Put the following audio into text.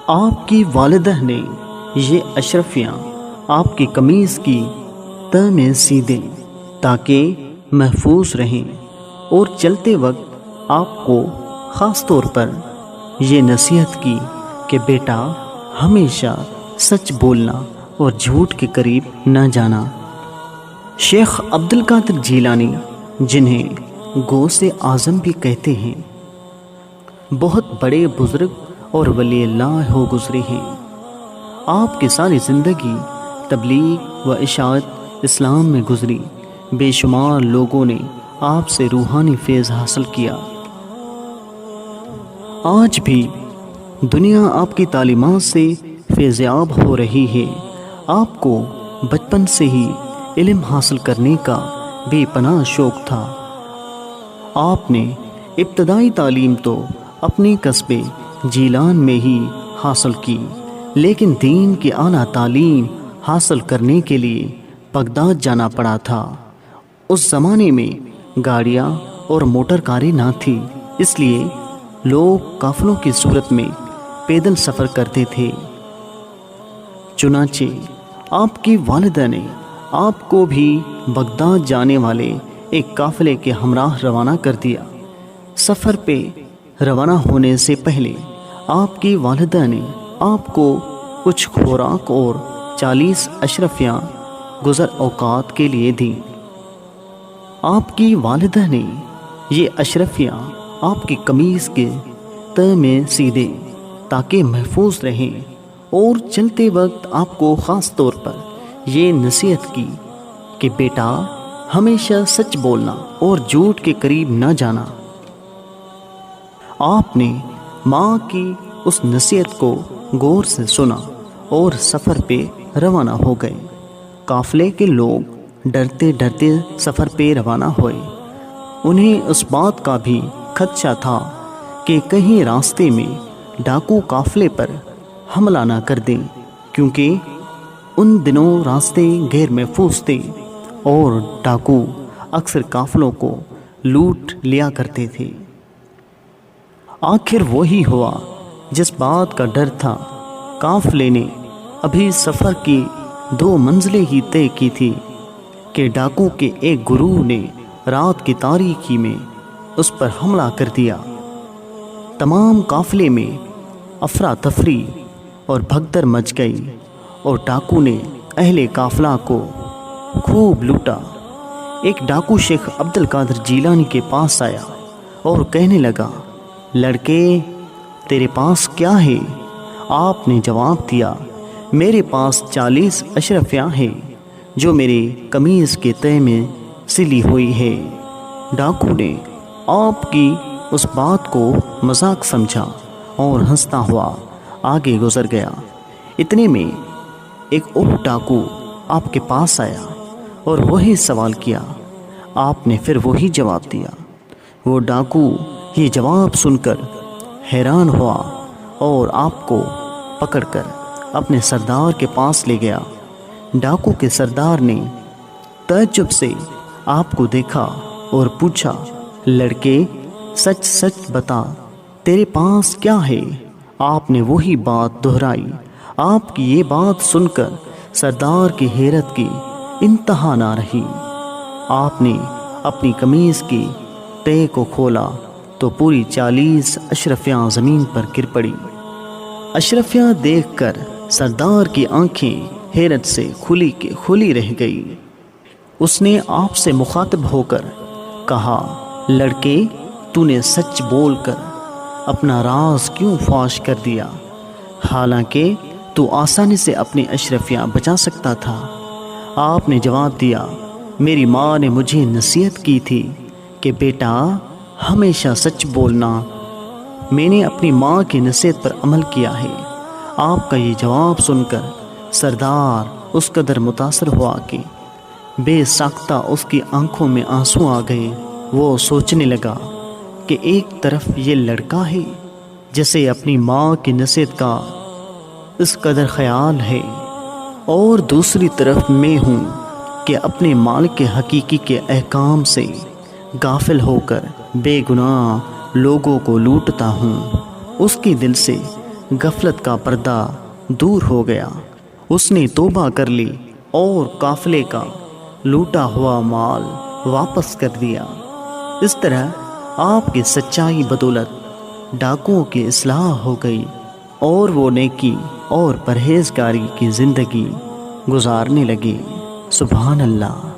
آپ کی والدہ نے یہ اشرفیاں آپ کی قمیض کی تہ میں سی دیں تاکہ محفوظ رہیں، اور چلتے وقت آپ کو خاص طور پر یہ نصیحت کی کہ بیٹا ہمیشہ سچ بولنا اور جھوٹ کے قریب نہ جانا۔ شیخ عبد القادر جیلانی، جنہیں غوث اعظم بھی کہتے ہیں، بہت بڑے بزرگ اور ولی اللہ ہو گزرے ہیں۔ آپ کی ساری زندگی تبلیغ و اشاعت اسلام میں گزری۔ بے شمار لوگوں نے آپ سے روحانی فیض حاصل کیا۔ آج بھی دنیا آپ کی تعلیمات سے فیضیاب ہو رہی ہے۔ آپ کو بچپن سے ہی علم حاصل کرنے کا بے پناہ شوق تھا۔ آپ نے ابتدائی تعلیم تو اپنے قصبے جیلان میں ہی حاصل کی، لیکن دین کی اعلیٰ تعلیم حاصل کرنے کے لیے بغداد جانا پڑا تھا۔ اس زمانے میں گاڑیاں اور موٹر کاریں نہ تھی، اس لیے لوگ قافلوں کی صورت میں پیدل سفر کرتے تھے۔ چنانچہ آپ کی والدہ نے آپ کو بھی بغداد جانے والے ایک قافلے کے ہمراہ روانہ کر دیا۔ سفر پہ روانہ ہونے سے پہلے آپ کی والدہ نے آپ کو کچھ خوراک اور 40 اشرفیاں گزر اوقات کے لیے دیں۔ آپ کی والدہ نے یہ اشرفیاں آپ کی قمیض کے تہ میں سی دیں تاکہ محفوظ رہیں، اور چلتے وقت آپ کو خاص طور پر یہ نصیحت کی کہ بیٹا ہمیشہ سچ بولنا اور جھوٹ کے قریب نہ جانا۔ آپ نے ماں کی اس نصیحت کو غور سے سنا اور سفر پہ روانہ ہو گئے۔ قافلے کے لوگ ڈرتے ڈرتے سفر پہ روانہ ہوئے۔ انہیں اس بات کا بھی خدشہ تھا کہ کہیں راستے میں ڈاکو قافلے پر حملہ نہ کر دیں، کیونکہ ان دنوں راستے غیر محفوظ تھے اور ڈاکو اکثر قافلوں کو لوٹ لیا کرتے تھے۔ آخر وہی ہوا جس بات کا ڈر تھا۔ قافلے نے ابھی سفر کی 2 منزلیں ہی طے کی تھی کہ ڈاکو کے ایک گروہ نے رات کی تاریکی میں اس پر حملہ کر دیا۔ تمام قافلے میں افراتفری اور بھگدڑ مچ گئی، اور ڈاکو نے اہل قافلہ کو خوب لوٹا۔ ایک ڈاکو شیخ عبد القادر جیلانی کے پاس آیا اور کہنے لگا، لڑکے تیرے پاس کیا ہے؟ آپ نے جواب دیا، میرے پاس 40 اشرفیاں ہیں جو میرے قمیض کے تہ میں سلی ہوئی ہے۔ ڈاکو نے آپ کی اس بات کو مذاق سمجھا اور ہنستا ہوا آگے گزر گیا۔ اتنے میں ایک اور ڈاکو آپ کے پاس آیا اور وہی سوال کیا۔ آپ نے پھر وہی جواب دیا۔ وہ ڈاکو یہ جواب سن کر حیران ہوا اور آپ کو پکڑ کر اپنے سردار کے پاس لے گیا۔ ڈاکو کے سردار نے تعجب سے آپ کو دیکھا اور پوچھا، لڑکے سچ سچ بتا، تیرے پاس کیا ہے؟ آپ نے وہی بات دہرائی۔ آپ کی یہ بات سن کر سردار کی حیرت کی انتہا نہ رہی۔ آپ نے اپنی قمیض کی تہ کو کھولا تو پوری 40 اشرفیاں زمین پر گر پڑی۔ اشرفیاں دیکھ کر سردار کی آنکھیں حیرت سے کھلی کے کھلی رہ گئی۔ اس نے آپ سے مخاطب ہو کر کہا، لڑکے تو نے سچ بول کر اپنا راز کیوں فاش کر دیا؟ حالانکہ تو آسانی سے اپنی اشرفیاں بچا سکتا تھا۔ آپ نے جواب دیا، میری ماں نے مجھے نصیحت کی تھی کہ بیٹا ہمیشہ سچ بولنا۔ میں نے اپنی ماں کی نصیحت پر عمل کیا ہے۔ آپ کا یہ جواب سن کر سردار اس قدر متاثر ہوا کہ بے ساختہ اس کی آنکھوں میں آنسو آ گئے۔ وہ سوچنے لگا کہ ایک طرف یہ لڑکا ہے جسے اپنی ماں کی نصیحت کا اس قدر خیال ہے، اور دوسری طرف میں ہوں کہ اپنے مالک حقیقی کے احکام سے غافل ہو کر بے گناہ لوگوں کو لوٹتا ہوں۔ اس کے دل سے غفلت کا پردہ دور ہو گیا۔ اس نے توبہ کر لی اور قافلے کا لوٹا ہوا مال واپس کر دیا۔ اس طرح آپ کی سچائی بدولت ڈاکوؤں کی اصلاح ہو گئی اور وہ نیکی اور پرہیزگاری کی زندگی گزارنے لگے۔ سبحان اللہ۔